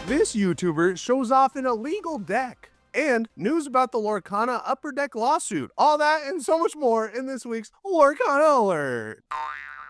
This YouTuber shows off an illegal deck. And news about the Lorcana upperdeck lawsuit. All that and so much more in this week's Lorcana Alert.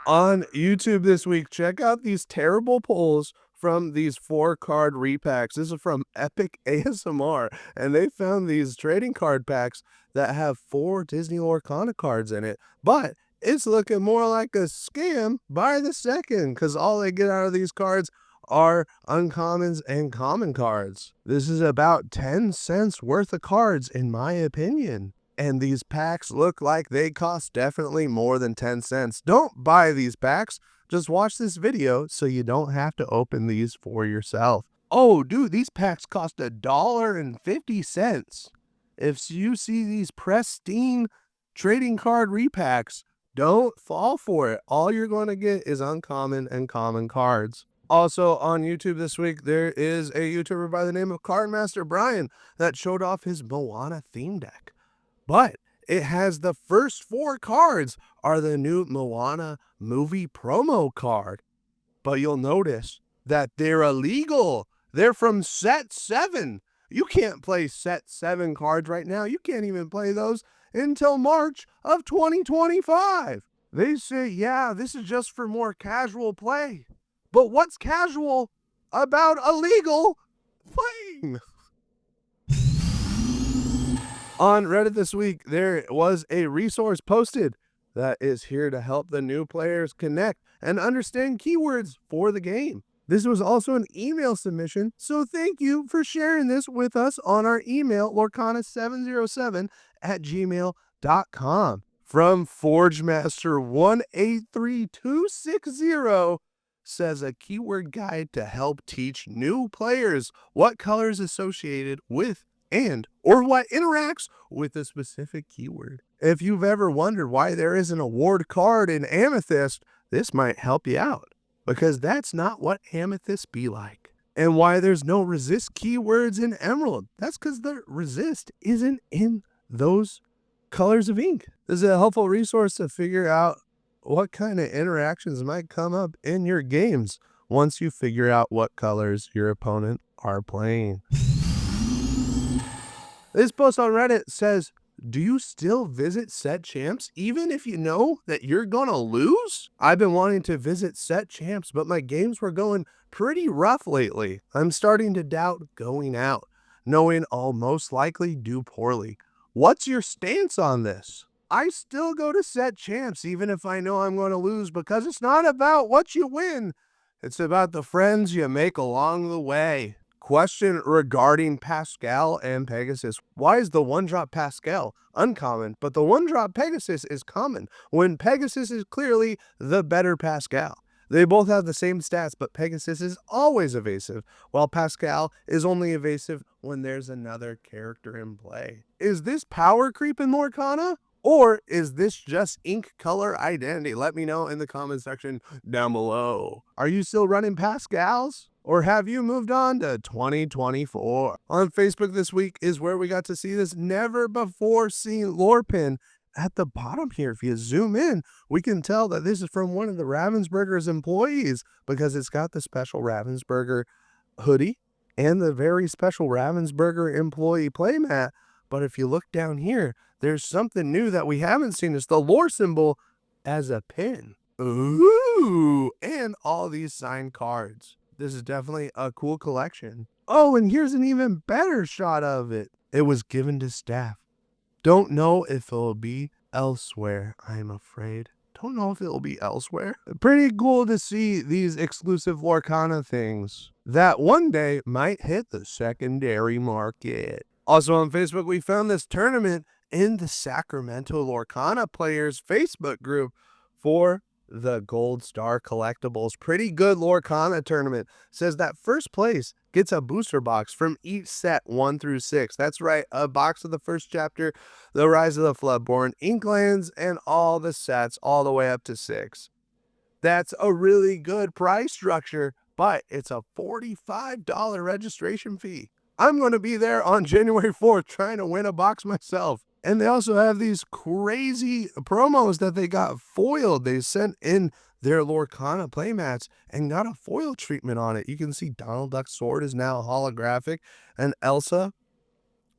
On YouTube this week, check out these terrible polls from these 4-card repacks. This is from Epic ASMR, and they found these trading card packs that have 4 Disney Lorcana cards in it, but it's looking more like a scam by the second, because all they get out of these cards are uncommons and common cards. This is about 10 cents worth of cards, in my opinion. And these packs look like they cost definitely more than 10 cents. Don't buy these packs. Just watch this video so you don't have to open these for yourself. Oh, dude, these packs cost $1.50. If you see these pristine trading card repacks, don't fall for it. All you're going to get is uncommon and common cards. Also on YouTube this week, there is a YouTuber by the name of Cardmaster Brian that showed off his Moana theme deck. But it has the first 4 cards are the new Moana movie promo card. But you'll notice that they're illegal. They're from set 7. You can't play set 7 cards right now. You can't even play those until March of 2025. They say, yeah, this is just for more casual play. But what's casual about illegal playing? On Reddit this week, there was a resource posted that is here to help the new players connect and understand keywords for the game. This was also an email submission, so thank you for sharing this with us on our email, lorcana707@gmail.com. From ForgeMaster183260, says a keyword guide to help teach new players what colors associated with or what interacts with a specific keyword. If you've ever wondered why there is an award card in Amethyst, this might help you out, because that's not what Amethyst be like. And why there's no resist keywords in Emerald, that's because the resist isn't in those colors of ink. This is a helpful resource to figure out what kind of interactions might come up in your games once you figure out what colors your opponent are playing. This post on Reddit says, do you still visit set champs even if you know that you're gonna lose? I've been wanting to visit set champs, but my games were going pretty rough lately. I'm starting to doubt going out, knowing I'll most likely do poorly. What's your stance on this? I still go to set champs even if I know I'm going to lose, because it's not about what you win. It's about the friends you make along the way. Question regarding Pascal and Pegasus. Why is the 1-drop Pascal uncommon, but the 1-drop Pegasus is common, when Pegasus is clearly the better Pascal? They both have the same stats, but Pegasus is always evasive, while Pascal is only evasive when there's another character in play. Is this power creep in Lorcana? Or is this just ink color identity? Let me know in the comment section down below. Are you still running Pascals? Or have you moved on to 2024? On Facebook this week is where we got to see this never before seen lore pin. At the bottom here, if you zoom in, we can tell that this is from one of the Ravensburger's employees, because it's got the special Ravensburger hoodie and the very special Ravensburger employee playmat. But if you look down here, there's something new that we haven't seen. It's the lore symbol as a pin. Ooh, and all these signed cards. This is definitely a cool collection. Oh, and here's an even better shot of it. It was given to staff. Don't know if it'll be elsewhere, I'm afraid. Don't know if it'll be elsewhere. Pretty cool to see these exclusive Lorcana things that one day might hit the secondary market. Also on Facebook, we found this tournament in the Sacramento Lorcana players Facebook group for the Gold Star Collectibles. Pretty good Lorcana tournament. Says that first place gets a booster box from each set 1 through 6. That's right, a box of the first chapter, The Rise of the Floodborn, Inklands, and all the sets all the way up to 6. That's a really good price structure, but it's a $45 registration fee. I'm going to be there on January 4th trying to win a box myself. And they also have these crazy promos that they got foiled. They sent in their Lorcana playmats and got a foil treatment on it. You can see Donald Duck's sword is now holographic, and Elsa,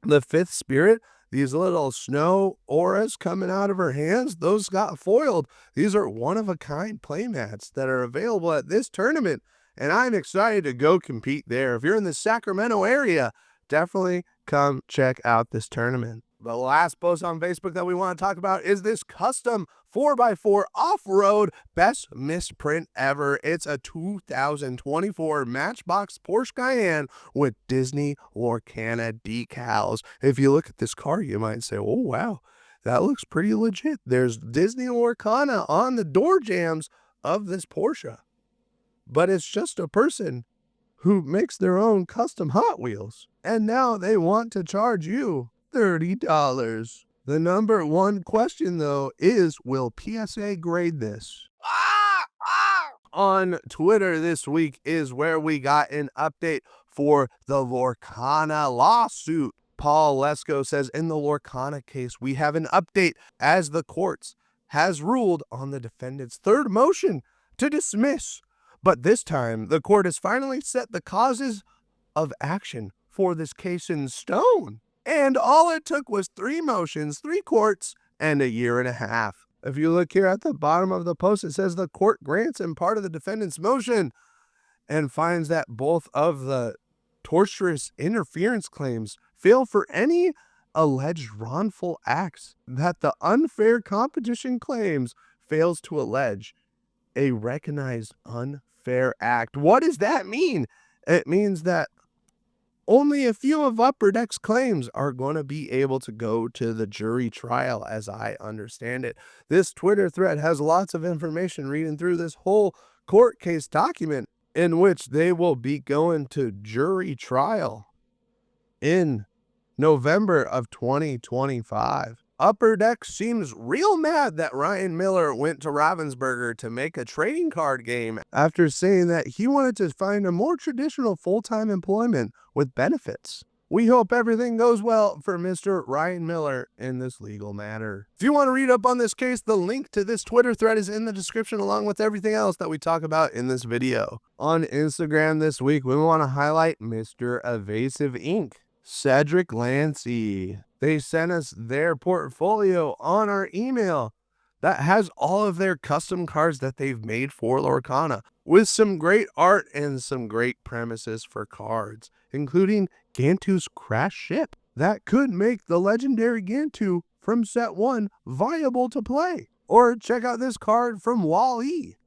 the fifth spirit, these little snow auras coming out of her hands, those got foiled. These are one-of-a-kind playmats that are available at this tournament, and I'm excited to go compete there. If you're in the Sacramento area, definitely come check out this tournament. The last post on Facebook that we want to talk about is this custom 4x4 off-road best misprint ever. It's a 2024 Matchbox Porsche Cayenne with Disney Lorcana decals. If you look at this car, you might say, oh, wow, that looks pretty legit. There's Disney Lorcana on the door jambs of this Porsche. But it's just a person who makes their own custom Hot Wheels. And now they want to charge you $30. The number one question, though, is will PSA grade this? On Twitter this week is where we got an update for the Lorcana lawsuit. Paul Lesko says, in the Lorcana case, we have an update as the courts has ruled on the defendant's third motion to dismiss. But this time, the court has finally set the causes of action for this case in stone. And all it took was 3 motions, 3 courts, and 1.5 years. If you look here at the bottom of the post, it says the court grants in part of the defendant's motion and finds that both of the tortious interference claims fail for any alleged wrongful acts, that the unfair competition claims fails to allege a recognized unfair act. What does that mean? It means that only a few of Upper Deck's claims are going to be able to go to the jury trial, as I understand it. This Twitter thread has lots of information reading through this whole court case document in which they will be going to jury trial in November of 2025. Upper Deck seems real mad that Ryan Miller went to Ravensburger to make a trading card game after saying that he wanted to find a more traditional full-time employment with benefits. We hope everything goes well for Mr. Ryan Miller in this legal matter. If you want to read up on this case, the link to this Twitter thread is in the description along with everything else that we talk about in this video. On Instagram this week, we want to highlight Mr. Evasive Inc., Cedric Lancy. They sent us their portfolio on our email that has all of their custom cards that they've made for Lorcana, with some great art and some great premises for cards, including Gantu's Crash Ship that could make the legendary Gantu from set 1 viable to play. Or check out this card from Wall-E,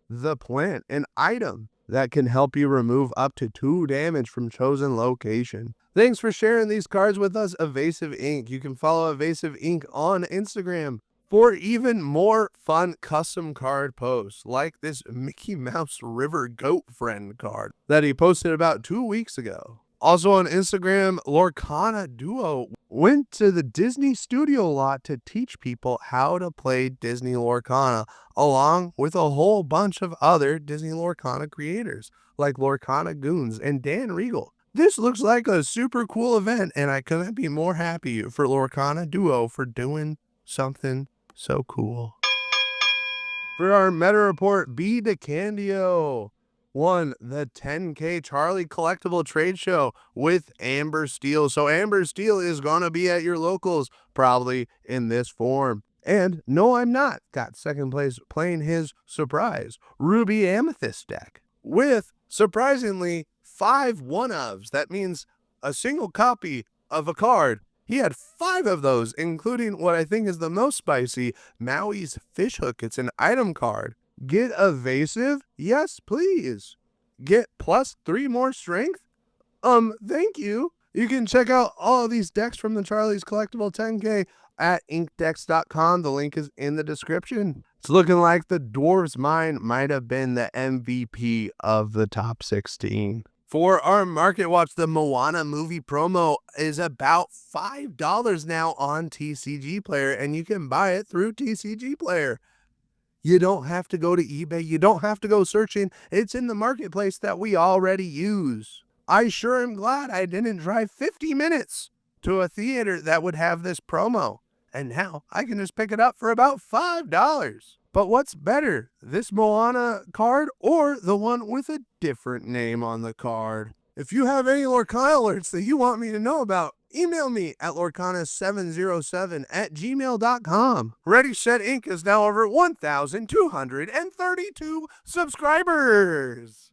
the plant, an item that can help you remove up to 2 damage from chosen location. Thanks for sharing these cards with us, Evasive Inc. You can follow Evasive Inc. on Instagram for even more fun custom card posts, like this Mickey Mouse River Goat Friend card that he posted about 2 weeks ago. Also on Instagram, Lorcana Duo went to the Disney studio lot to teach people how to play Disney Lorcana, along with a whole bunch of other Disney Lorcana creators, like Lorcana Goons and Dan Regal. This looks like a super cool event, and I couldn't be more happy for Lorcana Duo for doing something so cool. For our meta report, B. DeCandio won the 10K Charlie Collectible Trade Show with Amber Steel. So Amber Steel is going to be at your locals, probably in this form. And no, I'm not. Got second place playing his surprise Ruby Amethyst deck with, surprisingly, 5 one-ofs. That means a single copy of a card. He had 5 of those, including what I think is the most spicy, Maui's Fishhook. It's an item card. Get Evasive? Yes, please. Get plus 3 more strength? Thank you. You can check out all of these decks from the Charlie's Collectible 10K at inkdecks.com. The link is in the description. It's looking like the Dwarves Mine might have been the MVP of the top 16. For our Market Watch, the Moana movie promo is about $5 now on TCG Player, and you can buy it through TCG Player. You don't have to go to eBay. You don't have to go searching. It's in the marketplace that we already use. I sure am glad I didn't drive 50 minutes to a theater that would have this promo. And now I can just pick it up for about $5. But what's better, this Moana card or the one with a different name on the card? If you have any Lorcana alerts that you want me to know about, email me at lorcana707@gmail.com. Ready Set Inc. is now over 1,232 subscribers.